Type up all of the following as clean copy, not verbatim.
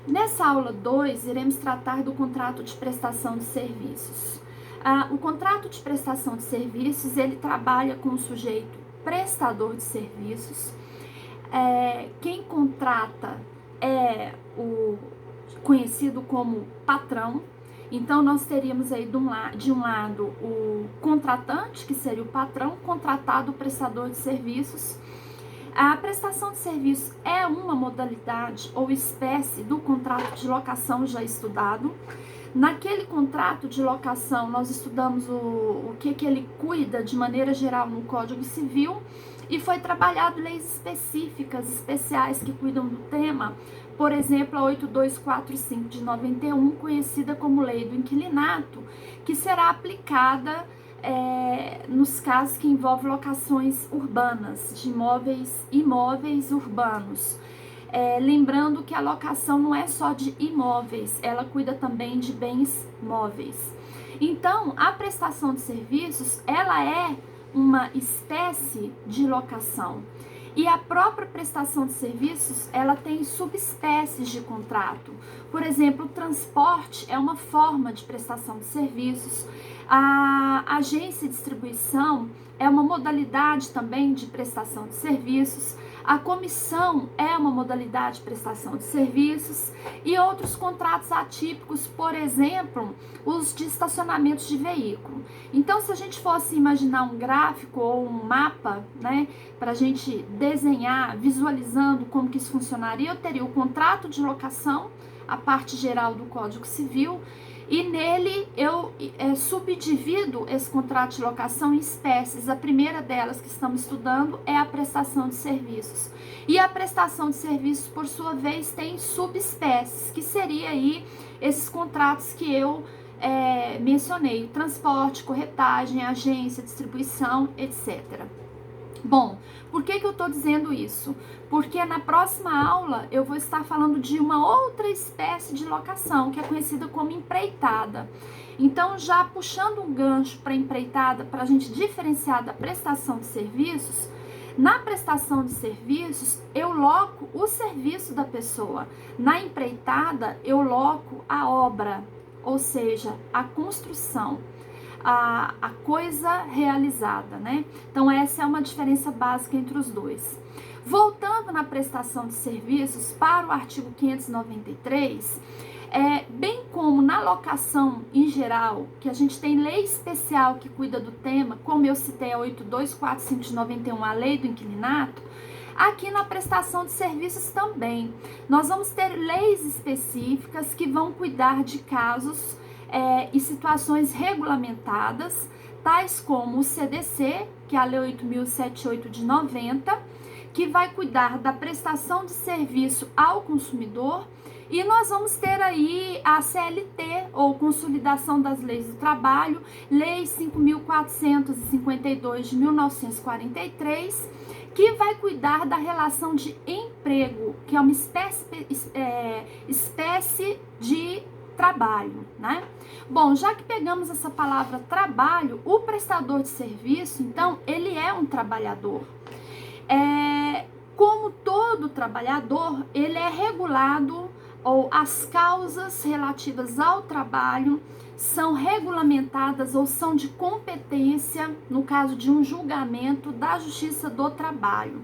Nessa aula 2, iremos tratar do contrato de prestação de serviços. O contrato de prestação de serviços, ele trabalha com o sujeito prestador de serviços. Quem contrata é o conhecido como patrão. Então, nós teríamos aí de um lado o contratante, que seria o patrão, contratado o prestador de serviços. A prestação de serviço é uma modalidade ou espécie do contrato de locação já estudado. Naquele contrato de locação, nós estudamos o que ele cuida de maneira geral no Código Civil e foi trabalhado leis específicas, especiais que cuidam do tema. Por exemplo, a 8245 de 91, conhecida como Lei do Inquilinato, que será aplicada nos casos que envolvem locações urbanas, de imóveis urbanos. Lembrando que a locação não é só de imóveis, ela cuida também de bens móveis. Então, a prestação de serviços, ela é uma espécie de locação. E a própria prestação de serviços, ela tem subespécies de contrato. Por exemplo, o transporte é uma forma de prestação de serviços. A agência de distribuição é uma modalidade também de prestação de serviços. A comissão é uma modalidade de prestação de serviços e outros contratos atípicos, por exemplo, os de estacionamentos de veículo. Então, se a gente fosse imaginar um gráfico ou um mapa, né, para a gente desenhar, visualizando como que isso funcionaria, eu teria o contrato de locação, a parte geral do Código Civil, e nele eu subdivido esse contrato de locação em espécies. A primeira delas que estamos estudando é a prestação de serviços. E a prestação de serviços, por sua vez, tem subespécies, que seria aí esses contratos que eu mencionei: o transporte, corretagem, agência, distribuição, etc. Bom, por que eu estou dizendo isso? Porque na próxima aula eu vou estar falando de uma outra espécie de locação, que é conhecida como empreitada. Então, já puxando um gancho para empreitada, para a gente diferenciar da prestação de serviços, na prestação de serviços, eu loco o serviço da pessoa. Na empreitada, eu loco a obra, ou seja, a construção. A coisa realizada, né? Então, essa é uma diferença básica entre os dois. Voltando na prestação de serviços para o artigo 593, bem como na locação em geral, que a gente tem lei especial que cuida do tema, como eu citei a 8245 de 91, a Lei do Inquilinato, aqui na prestação de serviços também. Nós vamos ter leis específicas que vão cuidar de casos e situações regulamentadas, tais como o CDC, que é a Lei 8.078 de 90, que vai cuidar da prestação de serviço ao consumidor, e nós vamos ter aí a CLT, ou Consolidação das Leis do Trabalho, Lei 5.452 de 1943, que vai cuidar da relação de emprego, que é uma espécie de trabalho, né? Bom, já que pegamos essa palavra trabalho, o prestador de serviço, então, ele é um trabalhador. Como todo trabalhador, ele é regulado, ou as causas relativas ao trabalho são regulamentadas ou são de competência, no caso de um julgamento da Justiça do Trabalho.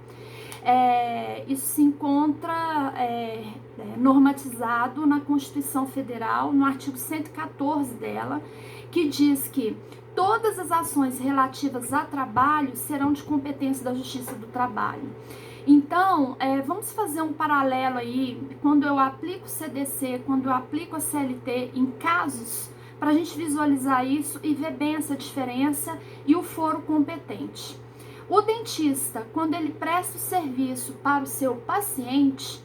Isso se encontra normatizado na Constituição Federal, no artigo 114 dela, que diz que todas as ações relativas a trabalho serão de competência da Justiça do Trabalho. Então, vamos fazer um paralelo aí, quando eu aplico o CDC, quando eu aplico a CLT em casos, para a gente visualizar isso e ver bem essa diferença e o foro competente. O dentista, quando ele presta o serviço para o seu paciente,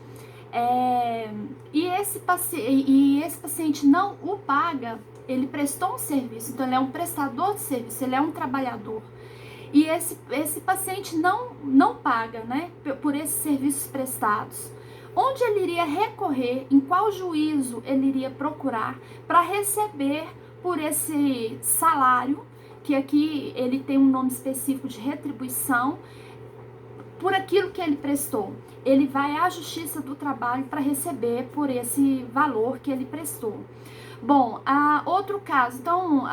e esse paciente não o paga, ele prestou um serviço, então ele é um prestador de serviço, ele é um trabalhador. E esse paciente não paga, né, por esses serviços prestados. Onde ele iria recorrer, em qual juízo ele iria procurar para receber por esse salário, que aqui ele tem um nome específico de retribuição, por aquilo que ele prestou. Ele vai à Justiça do Trabalho para receber por esse valor que ele prestou. Bom, outro caso, então,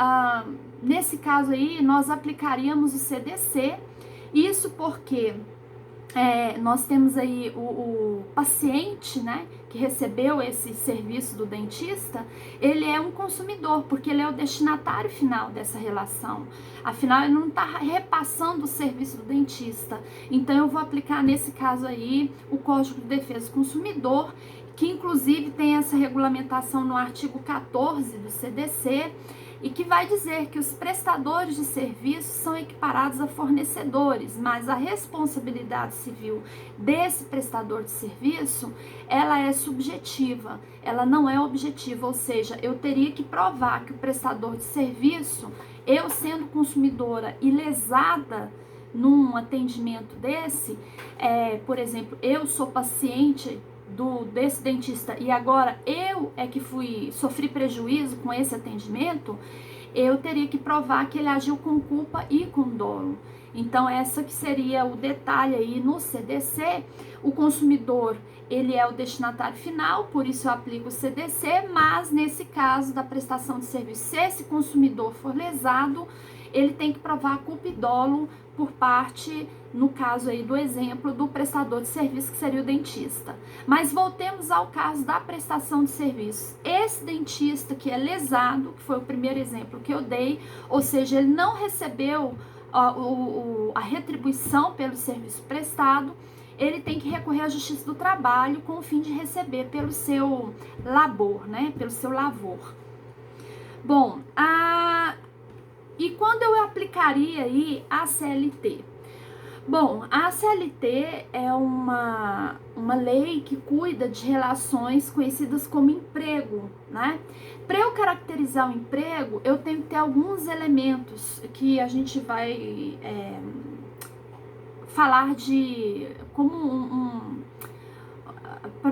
nesse caso aí, nós aplicaríamos o CDC, isso porque nós temos aí o paciente, né, que recebeu esse serviço do dentista, ele é um consumidor, porque ele é o destinatário final dessa relação. Afinal, ele não está repassando o serviço do dentista. Então, eu vou aplicar nesse caso aí o Código de Defesa do Consumidor, que inclusive tem essa regulamentação no artigo 14 do CDC, e que vai dizer que os prestadores de serviços são equiparados a fornecedores, mas a responsabilidade civil desse prestador de serviço, ela é subjetiva, ela não é objetiva, ou seja, eu teria que provar que o prestador de serviço, eu sendo consumidora e lesada num atendimento desse, por exemplo, eu sou paciente desse dentista e agora eu é que sofri prejuízo com esse atendimento, eu teria que provar que ele agiu com culpa e com dolo. Então, essa que seria o detalhe aí no CDC. O consumidor, ele é o destinatário final, por isso eu aplico o CDC, mas nesse caso da prestação de serviço, se esse consumidor for lesado, ele tem que provar culpa e dolo por parte, no caso aí do exemplo, do prestador de serviço, que seria o dentista. Mas voltemos ao caso da prestação de serviços. Esse dentista que é lesado, que foi o primeiro exemplo que eu dei, ou seja, ele não recebeu a retribuição pelo serviço prestado, ele tem que recorrer à Justiça do Trabalho com o fim de receber pelo seu labor, né? Pelo seu lavor. Bom, e quando eu aplicaria aí a CLT? Bom, a CLT é uma lei que cuida de relações conhecidas como emprego, né? Para eu caracterizar o emprego, eu tenho que ter alguns elementos que a gente vai falar de como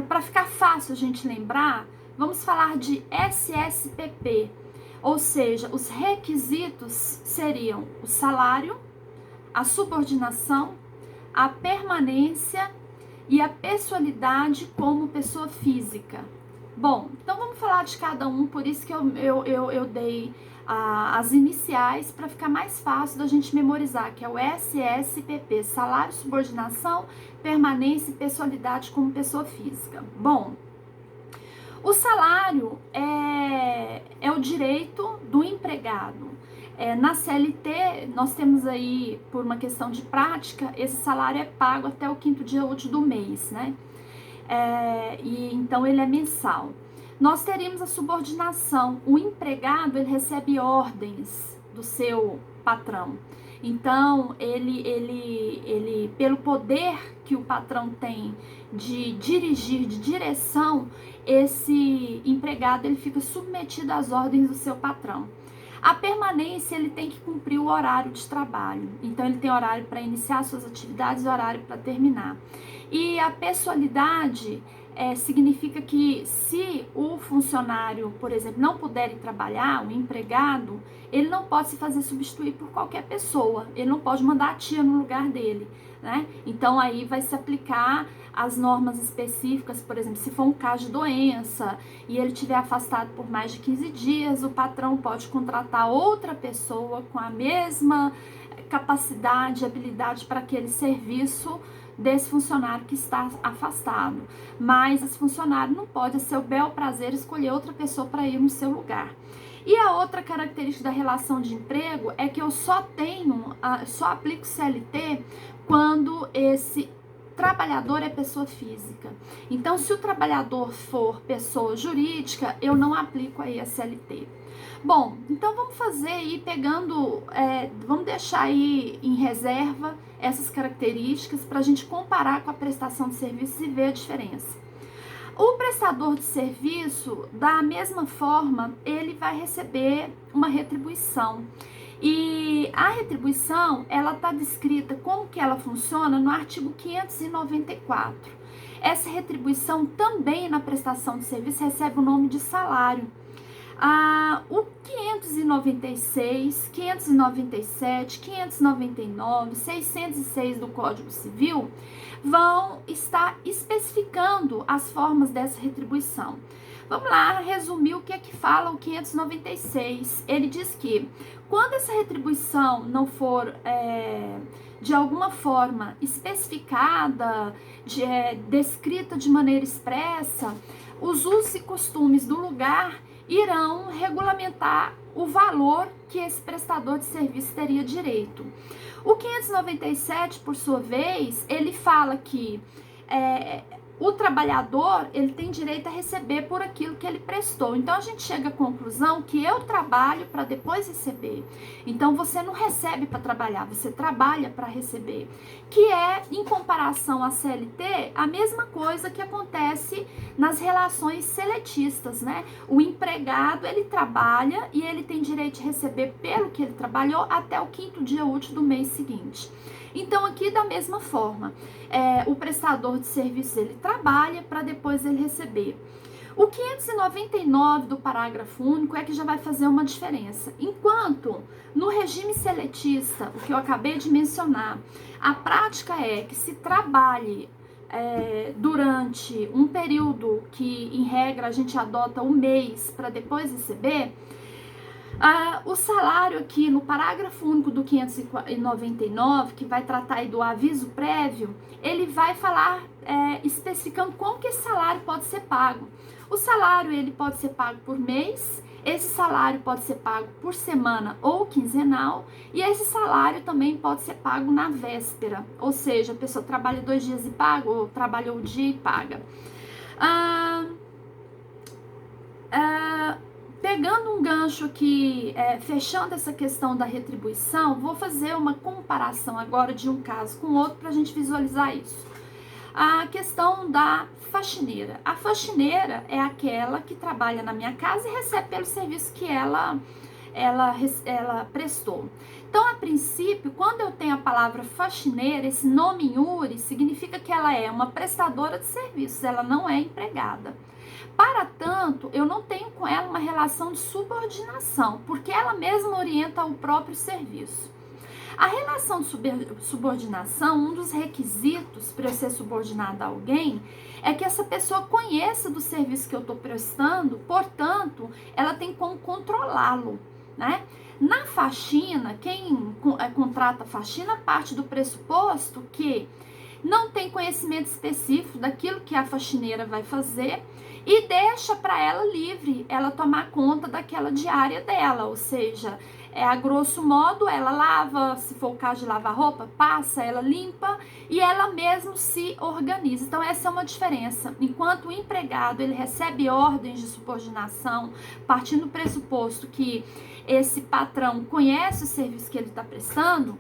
para ficar fácil a gente lembrar, vamos falar de SSPP, ou seja, os requisitos seriam o salário, a subordinação, a permanência e a pessoalidade como pessoa física. Bom, então vamos falar de cada um, por isso que eu dei as iniciais para ficar mais fácil da gente memorizar, que é o SSPP, salário, subordinação, permanência e pessoalidade como pessoa física. Bom, o salário é o direito do empregado. Na CLT, nós temos aí, por uma questão de prática, esse salário é pago até o 5º dia útil do mês, né? E então ele é mensal. Nós teríamos a subordinação. O empregado, ele recebe ordens do seu patrão. Então, ele pelo poder que o patrão tem de dirigir, de direção, esse empregado, ele fica submetido às ordens do seu patrão. A permanência, ele tem que cumprir o horário de trabalho. Então, ele tem horário para iniciar suas atividades e horário para terminar. E a pessoalidade significa que se o funcionário, por exemplo, não puder ir trabalhar, o empregado, ele não pode se fazer substituir por qualquer pessoa. Ele não pode mandar a tia no lugar dele, né? Então, aí vai se aplicar as normas específicas, por exemplo, se for um caso de doença e ele estiver afastado por mais de 15 dias, o patrão pode contratar outra pessoa com a mesma capacidade, habilidade para aquele serviço desse funcionário que está afastado. Mas esse funcionário não pode, a seu bel prazer, escolher outra pessoa para ir no seu lugar. E a outra característica da relação de emprego é que eu só aplico CLT quando esse trabalhador é pessoa física. Então, se o trabalhador for pessoa jurídica, eu não aplico aí a CLT. Bom, então vamos fazer aí vamos deixar aí em reserva essas características para a gente comparar com a prestação de serviços e ver a diferença. O prestador de serviço, da mesma forma, ele vai receber uma retribuição. E a retribuição, ela está descrita como que ela funciona no artigo 594. Essa retribuição também na prestação de serviço recebe o nome de salário. O 596, 597, 599, 606 do Código Civil vão estar especificando as formas dessa retribuição. Vamos lá resumir o que é que fala o 596. Ele diz que quando essa retribuição não for de alguma forma especificada, descrita de maneira expressa, os usos e costumes do lugar irão regulamentar o valor que esse prestador de serviço teria direito. O 597, por sua vez, ele fala que o trabalhador, ele tem direito a receber por aquilo que ele prestou. Então, a gente chega à conclusão que eu trabalho para depois receber. Então, você não recebe para trabalhar, você trabalha para receber. Que é, em comparação à CLT, a mesma coisa que acontece nas relações seletistas, né? O empregado, ele trabalha e ele tem direito de receber pelo que ele trabalhou até o 5º dia útil do mês seguinte. Então, aqui da mesma forma, o prestador de serviços, ele trabalha para depois ele receber. O 599 do parágrafo único é que já vai fazer uma diferença. Enquanto no regime seletista, o que eu acabei de mencionar, a prática é que se trabalhe durante um período que, em regra, a gente adota um mês para depois receber, o salário aqui no parágrafo único do 599, que vai tratar aí do aviso prévio, ele vai falar, especificando como que esse salário pode ser pago. O salário, ele pode ser pago por mês, esse salário pode ser pago por semana ou quinzenal, e esse salário também pode ser pago na véspera, ou seja, a pessoa trabalha 2 dias e paga, ou trabalhou o dia e paga. Pegando um gancho aqui, fechando essa questão da retribuição, vou fazer uma comparação agora de um caso com outro para a gente visualizar isso. A questão da faxineira. A faxineira é aquela que trabalha na minha casa e recebe pelo serviço que ela prestou. Então, a princípio, quando eu tenho a palavra faxineira, esse nome em URI significa que ela é uma prestadora de serviços, ela não é empregada. Para tanto, eu não tenho com ela uma relação de subordinação, porque ela mesma orienta o próprio serviço. A relação de subordinação, um dos requisitos para eu ser subordinada a alguém, é que essa pessoa conheça do serviço que eu estou prestando, portanto, ela tem como controlá-lo, né? Na faxina, quem contrata faxina parte do pressuposto que não tem conhecimento específico daquilo que a faxineira vai fazer e deixa para ela livre, ela tomar conta daquela diária dela, ou seja, a grosso modo, ela lava, se for o caso de lavar roupa, passa, ela limpa e ela mesmo se organiza. Então, essa é uma diferença. Enquanto o empregado, ele recebe ordens de subordinação, partindo do pressuposto que esse patrão conhece o serviço que ele está prestando,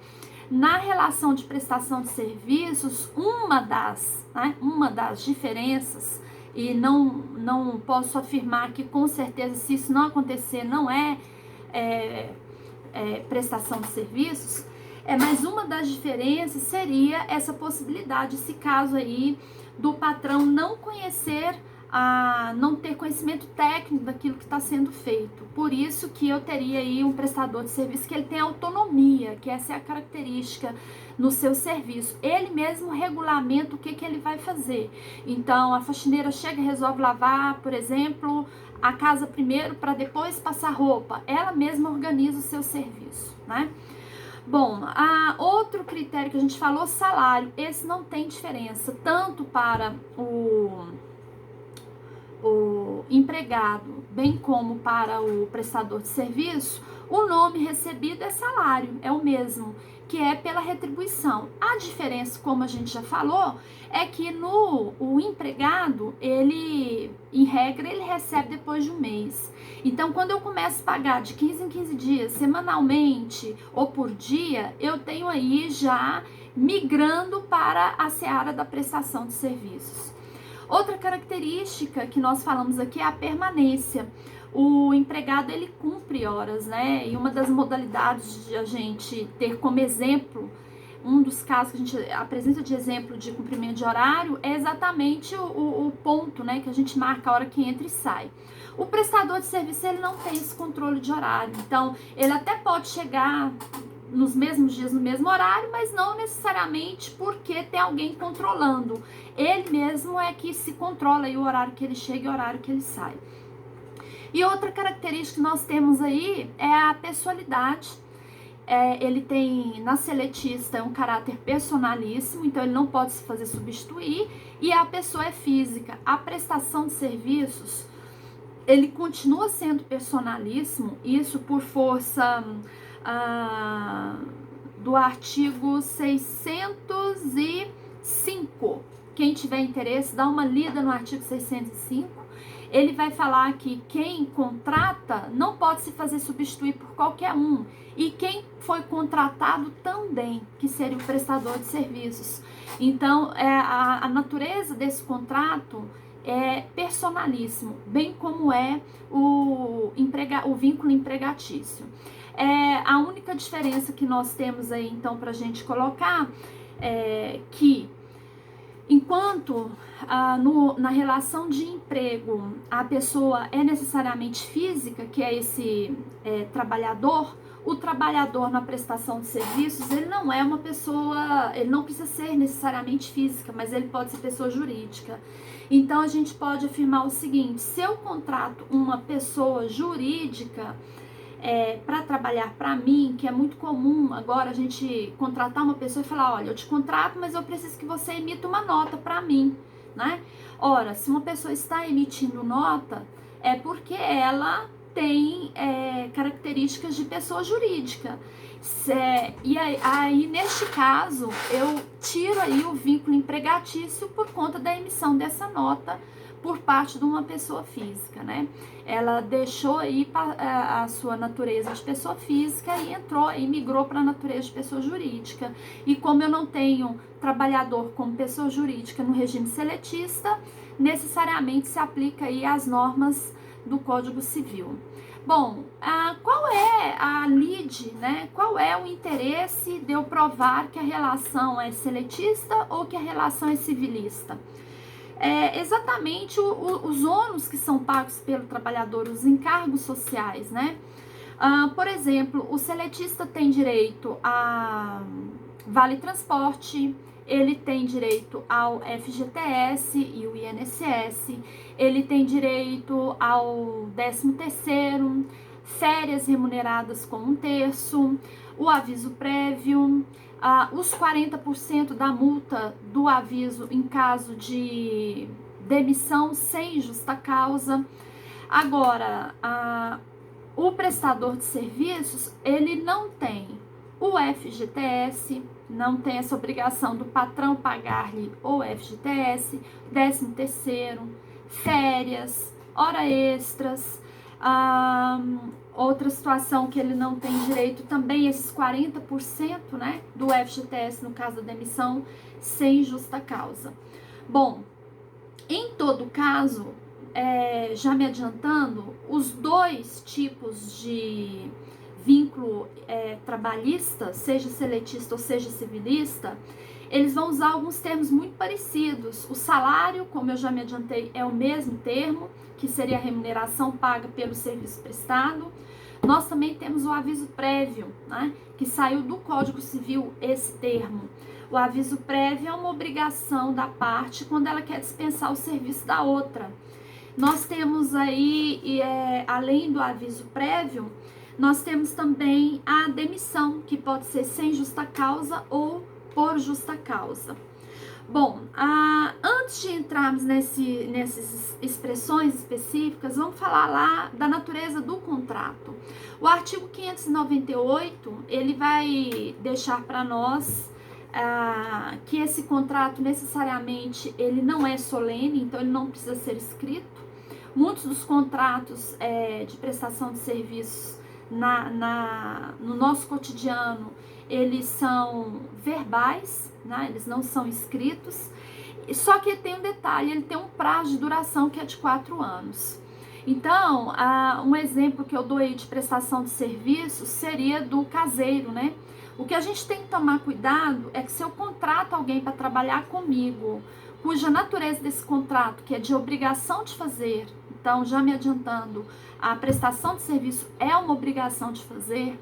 na relação de prestação de serviços, uma das diferenças, e não posso afirmar que com certeza se isso não acontecer não é prestação de serviços, mas uma das diferenças seria essa possibilidade, esse caso aí do patrão não conhecer, não ter conhecimento técnico daquilo que está sendo feito. Por isso que eu teria aí um prestador de serviço que ele tem autonomia, que essa é a característica no seu serviço. Ele mesmo regulamenta o que ele vai fazer. Então, a faxineira chega e resolve lavar, por exemplo, a casa primeiro para depois passar roupa. Ela mesma organiza o seu serviço, né? Bom, outro critério que a gente falou, salário. Esse não tem diferença, tanto para o empregado, bem como para o prestador de serviço. O nome recebido é salário, é o mesmo, que é pela retribuição. A diferença, como a gente já falou, é que o empregado, ele, em regra, ele recebe depois de um mês. Então, quando eu começo a pagar de 15 em 15 dias, semanalmente ou por dia, eu tenho aí já migrando para a seara da prestação de serviços. Outra característica que nós falamos aqui é a permanência. O empregado, ele cumpre horas, né? E uma das modalidades de a gente ter como exemplo um dos casos que a gente apresenta de exemplo de cumprimento de horário é exatamente o ponto, né, que a gente marca a hora que entra e sai. O prestador de serviço, ele não tem esse controle de horário, então ele até pode chegar nos mesmos dias, no mesmo horário, mas não necessariamente porque tem alguém controlando. Ele mesmo é que se controla aí o horário que ele chega e o horário que ele sai. E outra característica que nós temos aí é a pessoalidade. Ele tem, na seletista, um caráter personalíssimo, então ele não pode se fazer substituir, e a pessoa é física. A prestação de serviços, ele continua sendo personalíssimo, isso por força do artigo 605. Quem tiver interesse, dá uma lida no artigo 605. Ele vai falar que quem contrata não pode se fazer substituir por qualquer um. E quem foi contratado também, que seria o prestador de serviços. Então, a natureza desse contrato é personalíssimo, bem como é o vínculo empregatício. A única diferença que nós temos aí, então, para a gente colocar é que enquanto na relação de emprego a pessoa é necessariamente física, que é esse trabalhador, o trabalhador na prestação de serviços, ele não é uma pessoa, ele não precisa ser necessariamente física, mas ele pode ser pessoa jurídica. Então a gente pode afirmar o seguinte: se eu contrato uma pessoa jurídica para trabalhar para mim, que é muito comum agora a gente contratar uma pessoa e falar, olha, eu te contrato, mas eu preciso que você emita uma nota para mim, né? Ora, se uma pessoa está emitindo nota, é porque ela tem características de pessoa jurídica. E aí, neste caso, eu tiro aí o vínculo empregatício por conta da emissão dessa nota por parte de uma pessoa física, né? Ela deixou aí a sua natureza de pessoa física e migrou para a natureza de pessoa jurídica. E como eu não tenho trabalhador como pessoa jurídica no regime seletista, necessariamente se aplica aí as normas do Código Civil. Bom, qual é a lide, né? Qual é o interesse de eu provar que a relação é seletista ou que a relação é civilista? Exatamente os ônus que são pagos pelo trabalhador, os encargos sociais, né? Por exemplo, o seletista tem direito a vale transporte, ele tem direito ao FGTS e o INSS, ele tem direito ao 13º, férias remuneradas com 1/3, o aviso prévio, os 40% da multa do aviso em caso de demissão sem justa causa. Agora, o prestador de serviços, ele não tem o FGTS, não tem essa obrigação do patrão pagar-lhe o FGTS, 13º, férias, hora extras. Outra situação que ele não tem direito também, esses 40%, né, do FGTS no caso da demissão sem justa causa. Bom, em todo caso, já me adiantando, os dois tipos de vínculo trabalhista, seja seletista ou seja civilista, eles vão usar alguns termos muito parecidos. O salário, como eu já me adiantei, é o mesmo termo, que seria a remuneração paga pelo serviço prestado. Nós também temos o aviso prévio, né, que saiu do Código Civil esse termo. O aviso prévio é uma obrigação da parte quando ela quer dispensar o serviço da outra. Nós temos aí, além do aviso prévio, nós temos também a demissão, que pode ser sem justa causa ou por justa causa. Bom, antes de entrarmos nessas expressões específicas, vamos falar lá da natureza do contrato. O artigo 598, ele vai deixar para nós que esse contrato necessariamente ele não é solene, então ele não precisa ser escrito. Muitos dos contratos de prestação de serviços no nosso cotidiano, eles são verbais, né? Eles não são escritos, só que tem um detalhe, ele tem um prazo de duração que é de 4 anos. Então, um exemplo que eu dou aí de prestação de serviço seria do caseiro, né? O que a gente tem que tomar cuidado é que se eu contrato alguém para trabalhar comigo, cuja natureza desse contrato, que é de obrigação de fazer, então já me adiantando, a prestação de serviço é uma obrigação de fazer,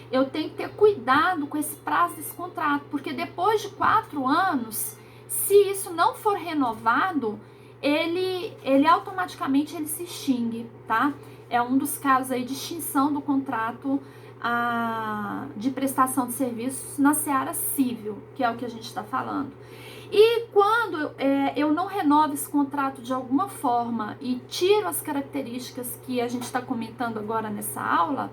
eu tenho que ter cuidado com esse prazo desse contrato, porque depois de 4 anos, se isso não for renovado, ele automaticamente ele se extingue, tá? É um dos casos aí de extinção do contrato de prestação de serviços na seara civil, que é o que a gente está falando. E quando eu não renovo esse contrato de alguma forma e tiro as características que a gente está comentando agora nessa aula,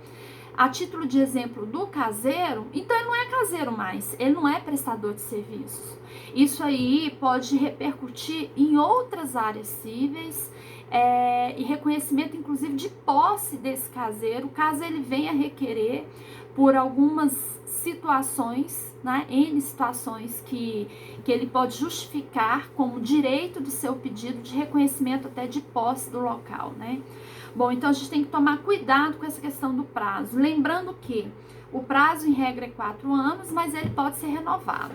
a título de exemplo do caseiro, então ele não é caseiro mais, ele não é prestador de serviços. Isso aí pode repercutir em outras áreas cíveis e reconhecimento inclusive de posse desse caseiro, caso ele venha requerer por algumas situações, né, N situações que ele pode justificar como direito do seu pedido de reconhecimento até de posse do local, né? Bom, então a gente tem que tomar cuidado com essa questão do prazo, lembrando que o prazo em regra é 4 anos, mas ele pode ser renovado.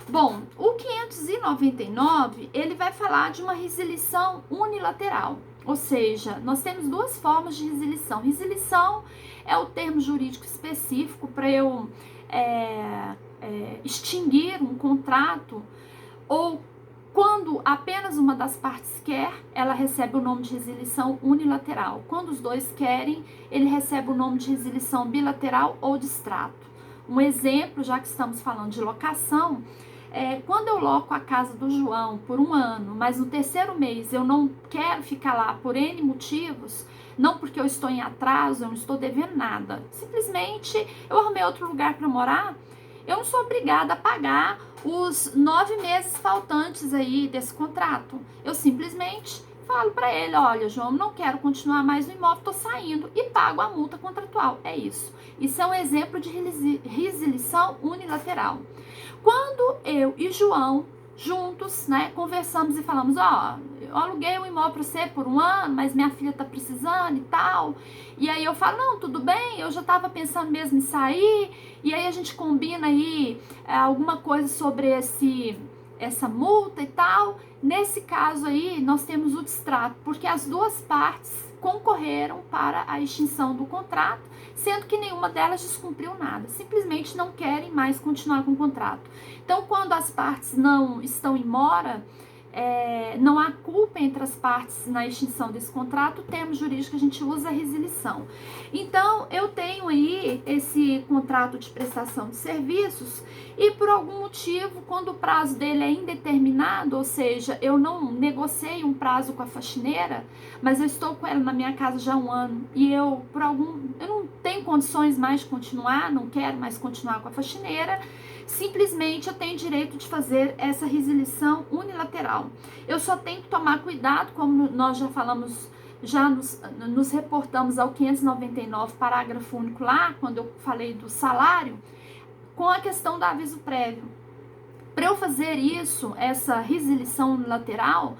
Bom, o 599, ele vai falar de uma resilição unilateral, ou seja, nós temos duas formas de resilição. Resilição é o termo jurídico específico para eu extinguir um contrato, ou quando apenas uma das partes quer, ela recebe o nome de resilição unilateral. Quando os dois querem, ele recebe o nome de resilição bilateral ou de extrato. Um exemplo, já que estamos falando de locação, quando eu loco a casa do João por 1 ano, mas no 3º mês eu não quero ficar lá por N motivos, não porque eu estou em atraso, eu não estou devendo nada, simplesmente eu arrumei outro lugar para morar, eu não sou obrigada a pagar os 9 meses faltantes aí desse contrato. Eu simplesmente falo para ele, olha, João, não quero continuar mais no imóvel, tô saindo, e pago a multa contratual. É isso. Isso é um exemplo de resilição unilateral. Quando eu e João juntos, né, conversamos e falamos, ó, eu aluguei um imóvel para você por 1 ano, mas minha filha tá precisando e tal. E aí eu falo, não, tudo bem, eu já tava pensando mesmo em sair. E aí a gente combina aí alguma coisa sobre essa multa e tal. Nesse caso aí, nós temos o distrato, porque as duas partes concorreram para a extinção do contrato, sendo que nenhuma delas descumpriu nada, simplesmente não querem mais continuar com o contrato. Então, quando as partes não estão em mora, não há culpa entre as partes na extinção desse contrato, o termo jurídico que a gente usa é resilição. Então, eu tenho aí esse contrato de prestação de serviços e por algum motivo, quando o prazo dele é indeterminado, ou seja, eu não negociei um prazo com a faxineira, mas eu estou com ela na minha casa já há 1 ano e eu não tenho condições mais de continuar, não quero mais continuar com a faxineira, simplesmente eu tenho direito de fazer essa resilição unilateral. Eu só tenho que tomar cuidado, como nós já falamos, já nos reportamos ao 599, parágrafo único lá, quando eu falei do salário, com a questão do aviso prévio. Para eu fazer isso, essa resilição unilateral,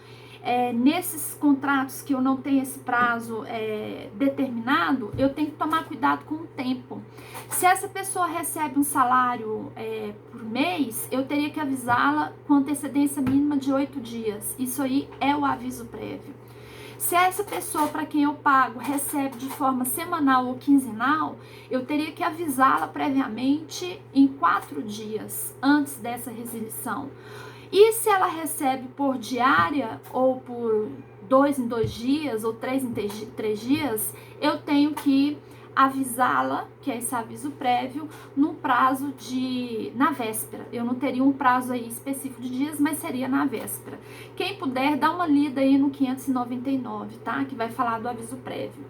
nesses contratos que eu não tenho esse prazo determinado, eu tenho que tomar cuidado com o tempo. Se essa pessoa recebe um salário por mês, eu teria que avisá-la com antecedência mínima de 8 dias. Isso aí é o aviso prévio. Se essa pessoa para quem eu pago recebe de forma semanal ou quinzenal, eu teria que avisá-la previamente em 4 dias antes dessa resilição. E se ela recebe por diária ou por 2 em 2 dias ou 3 em 3 dias, eu tenho que avisá-la, que é esse aviso prévio, no prazo na véspera. Eu não teria um prazo aí específico de dias, mas seria na véspera. Quem puder, dá uma lida aí no 599, tá? Que vai falar do aviso prévio.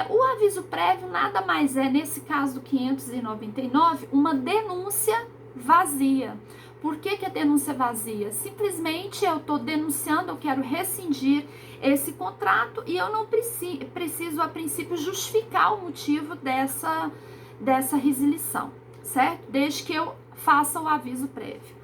O aviso prévio nada mais é, nesse caso do 599, uma denúncia vazia. Por que a denúncia vazia? Simplesmente eu estou denunciando, eu quero rescindir esse contrato e eu não preciso, a princípio, justificar o motivo dessa resilição, certo? Desde que eu faça o aviso prévio.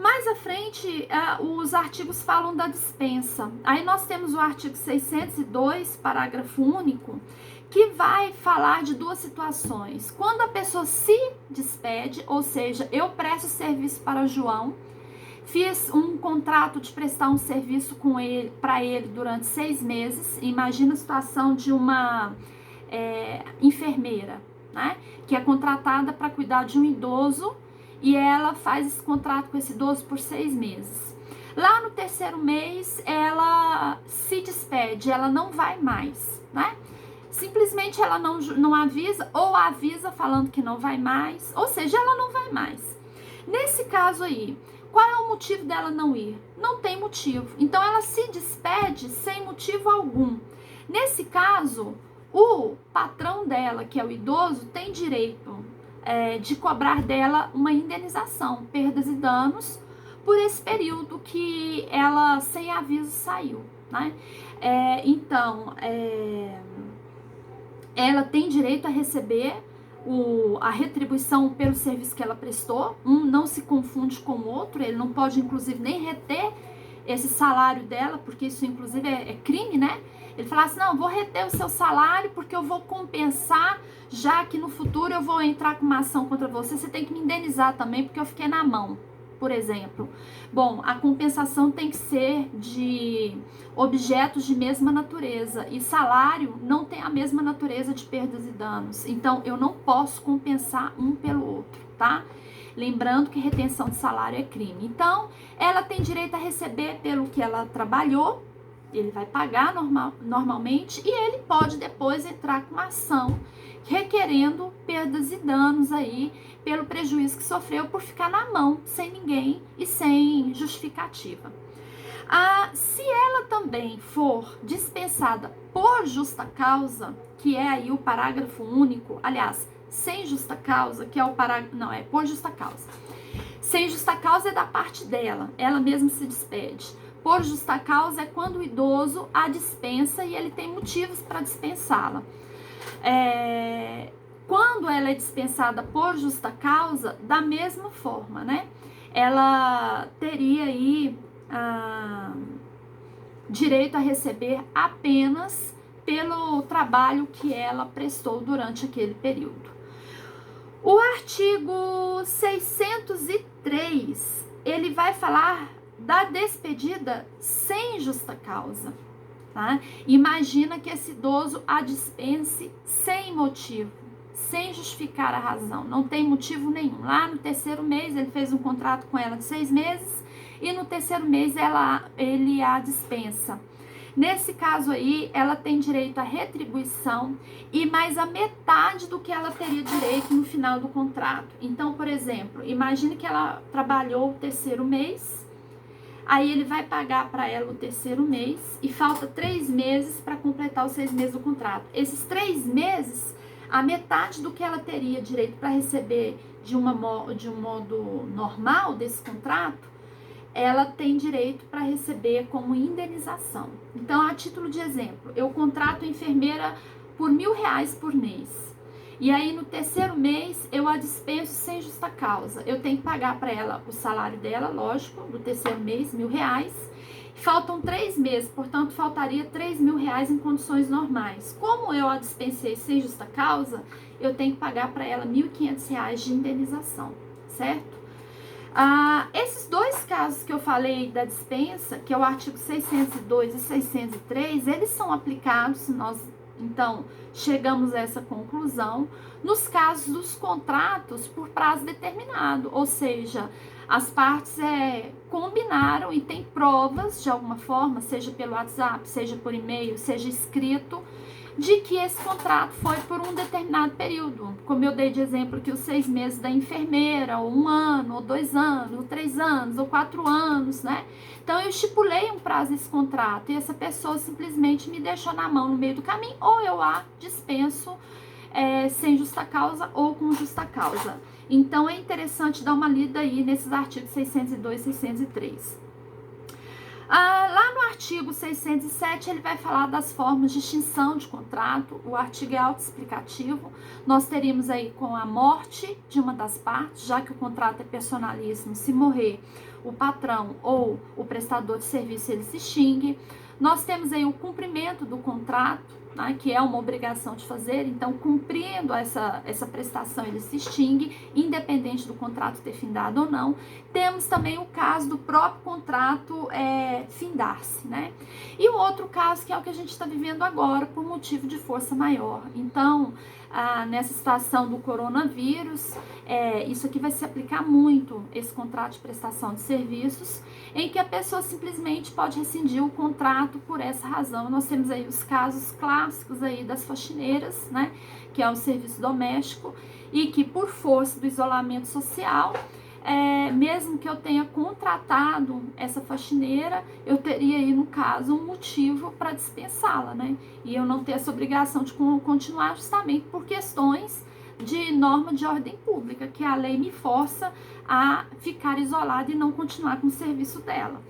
Mais à frente, os artigos falam da dispensa. Aí nós temos o artigo 602, parágrafo único, que vai falar de duas situações. Quando a pessoa se despede, ou seja, eu presto serviço para João, fiz um contrato de prestar um serviço para ele durante 6 meses. Imagina a situação de uma enfermeira, né, que é contratada para cuidar de um idoso, e ela faz esse contrato com esse idoso por 6 meses. Lá no 3º mês, ela se despede, ela não vai mais, né? Simplesmente ela não avisa, ou avisa falando que não vai mais, ou seja, ela não vai mais. Nesse caso aí, qual é o motivo dela não ir? Não tem motivo. Então ela se despede sem motivo algum. Nesse caso, o patrão dela, que é o idoso, tem direito de cobrar dela uma indenização, perdas e danos, por esse período que ela, sem aviso, saiu, né? Então, ela tem direito a receber a retribuição pelo serviço que ela prestou. Um não se confunde com o outro, ele não pode, inclusive, nem reter esse salário dela, porque isso, inclusive, é crime, né? Ele fala assim, não, vou reter o seu salário porque eu vou compensar, já que no futuro eu vou entrar com uma ação contra você, você tem que me indenizar também, porque eu fiquei na mão, por exemplo. Bom, a compensação tem que ser de objetos de mesma natureza, e salário não tem a mesma natureza de perdas e danos, então eu não posso compensar um pelo outro, tá? Lembrando que retenção de salário é crime. Então, ela tem direito a receber pelo que ela trabalhou, ele vai pagar normalmente, e ele pode depois entrar com uma ação requerendo perdas e danos aí pelo prejuízo que sofreu por ficar na mão, sem ninguém e sem justificativa. Se ela também for dispensada por justa causa, que é aí o parágrafo único, aliás, sem justa causa, que é o parágrafo, não, é por justa causa. Sem justa causa é da parte dela, ela mesma se despede. Por justa causa é quando o idoso a dispensa e ele tem motivos para dispensá-la. Quando ela é dispensada por justa causa, da mesma forma, né? Ela teria aí direito a receber apenas pelo trabalho que ela prestou durante aquele período. O artigo 603, ele vai falar da despedida sem justa causa, tá? Imagina que esse idoso a dispense sem motivo, sem justificar a razão, não tem motivo nenhum. Lá no 3º mês ele fez um contrato com ela de 6 meses e no 3º mês ele a dispensa. Nesse caso aí, ela tem direito à retribuição e mais a metade do que ela teria direito no final do contrato. Então, por exemplo, imagine que ela trabalhou o 3º mês, aí ele vai pagar para ela o 3º mês e falta 3 meses para completar os 6 meses do contrato. Esses 3 meses, a metade do que ela teria direito para receber de um modo normal desse contrato, ela tem direito para receber como indenização. Então, a título de exemplo, eu contrato a enfermeira por R$1.000 por mês. E aí, no 3º mês, eu a dispenso sem justa causa. Eu tenho que pagar para ela o salário dela, lógico, do 3º mês, R$1.000. Faltam 3 meses, portanto, faltaria R$3.000 em condições normais. Como eu a dispensei sem justa causa, eu tenho que pagar para ela R$1.500 de indenização, certo? Esses 2 casos que eu falei da dispensa, que é o artigo 602 e 603, eles são aplicados, nós então chegamos a essa conclusão, nos casos dos contratos por prazo determinado, ou seja, as partes combinaram e tem provas de alguma forma, seja pelo WhatsApp, seja por e-mail, seja escrito, de que esse contrato foi por um determinado período, como eu dei de exemplo que os 6 meses da enfermeira, ou 1 ano, ou 2 anos, ou 3 anos, ou 4 anos, né? Então eu estipulei um prazo desse contrato e essa pessoa simplesmente me deixou na mão no meio do caminho, ou eu a dispenso sem justa causa ou com justa causa. Então é interessante dar uma lida aí nesses artigos 602 e 603. Lá no artigo 607, ele vai falar das formas de extinção de contrato. O artigo é autoexplicativo. Nós teríamos aí com a morte de uma das partes, já que o contrato é personalíssimo, se morrer o patrão ou o prestador de serviço, ele se extingue. Nós temos aí o cumprimento do contrato, né, que é uma obrigação de fazer, então cumprindo essa prestação ele se extingue, independente do contrato ter findado ou não. Temos também o caso do próprio contrato findar-se, né? E o outro caso que é o que a gente está vivendo agora por motivo de força maior. Então, nessa situação do coronavírus, isso aqui vai se aplicar muito, esse contrato de prestação de serviços, em que a pessoa simplesmente pode rescindir o contrato por essa razão. Nós temos aí os casos clássicos aí das faxineiras, né, que é o serviço doméstico, e que por força do isolamento social, mesmo que eu tenha contratado essa faxineira, eu teria aí, no caso, um motivo para dispensá-la, né? E eu não ter essa obrigação de continuar justamente por questões de norma de ordem pública, que a lei me força a ficar isolada e não continuar com o serviço dela.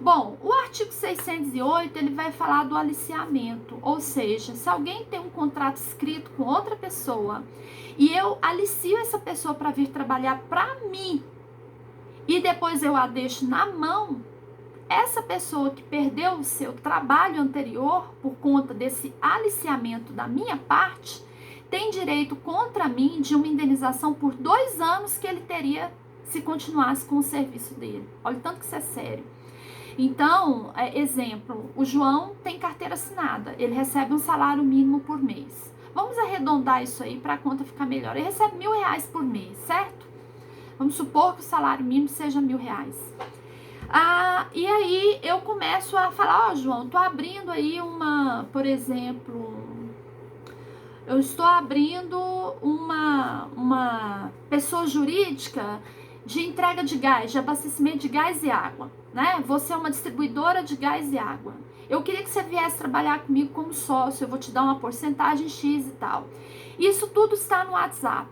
Bom, o artigo 608, ele vai falar do aliciamento, ou seja, se alguém tem um contrato escrito com outra pessoa e eu alicio essa pessoa para vir trabalhar para mim e depois eu a deixo na mão, essa pessoa que perdeu o seu trabalho anterior por conta desse aliciamento da minha parte, tem direito contra mim de uma indenização por 2 anos que ele teria se continuasse com o serviço dele. Olha o tanto que isso é sério. Então, exemplo, o João tem carteira assinada, ele recebe um salário mínimo por mês. Vamos arredondar isso aí para a conta ficar melhor. Ele recebe R$1.000 por mês, certo? Vamos supor que o salário mínimo seja R$1.000. E aí eu começo a falar, João, tô abrindo aí por exemplo, eu estou abrindo uma pessoa jurídica de entrega de gás, de abastecimento de gás e água, né? Você é uma distribuidora de gás e água. Eu queria que você viesse trabalhar comigo como sócio, eu vou te dar uma porcentagem X e tal. Isso tudo está no WhatsApp.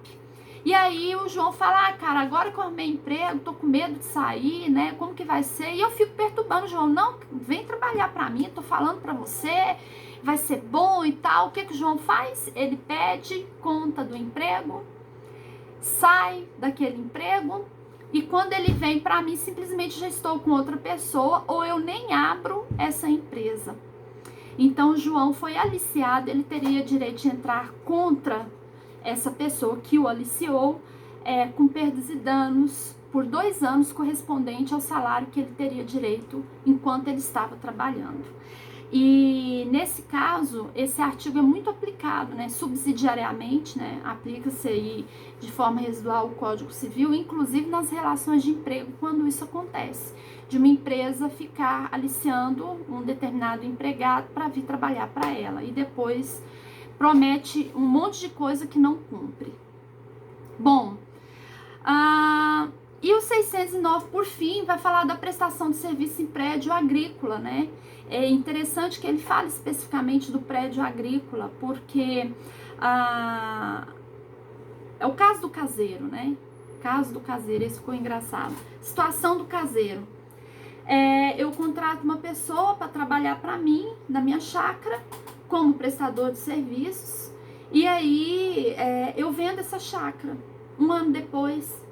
E aí o João fala, cara, agora que eu arrumei emprego, tô com medo de sair, né? Como que vai ser? E eu fico perturbando o João, não, vem trabalhar pra mim, tô falando pra você, vai ser bom e tal. O que que o João faz? Ele pede conta do emprego, sai daquele emprego, e quando ele vem para mim, simplesmente já estou com outra pessoa, ou eu nem abro essa empresa. Então, o João foi aliciado, ele teria direito de entrar contra essa pessoa que o aliciou, com perdas e danos por 2 anos, correspondente ao salário que ele teria direito enquanto ele estava trabalhando. E nesse caso, esse artigo é muito aplicado, né, subsidiariamente, né, aplica-se aí de forma residual o Código Civil, inclusive nas relações de emprego, quando isso acontece, de uma empresa ficar aliciando um determinado empregado para vir trabalhar para ela e depois promete um monte de coisa que não cumpre. Bom, e o 609, por fim, vai falar da prestação de serviço em prédio agrícola, né? É interessante que ele fale especificamente do prédio agrícola, porque é o caso do caseiro, né? Caso do caseiro, esse ficou engraçado. Situação do caseiro. Eu contrato uma pessoa para trabalhar para mim, na minha chácara, como prestador de serviços, e aí eu vendo essa chácara. 1 ano depois,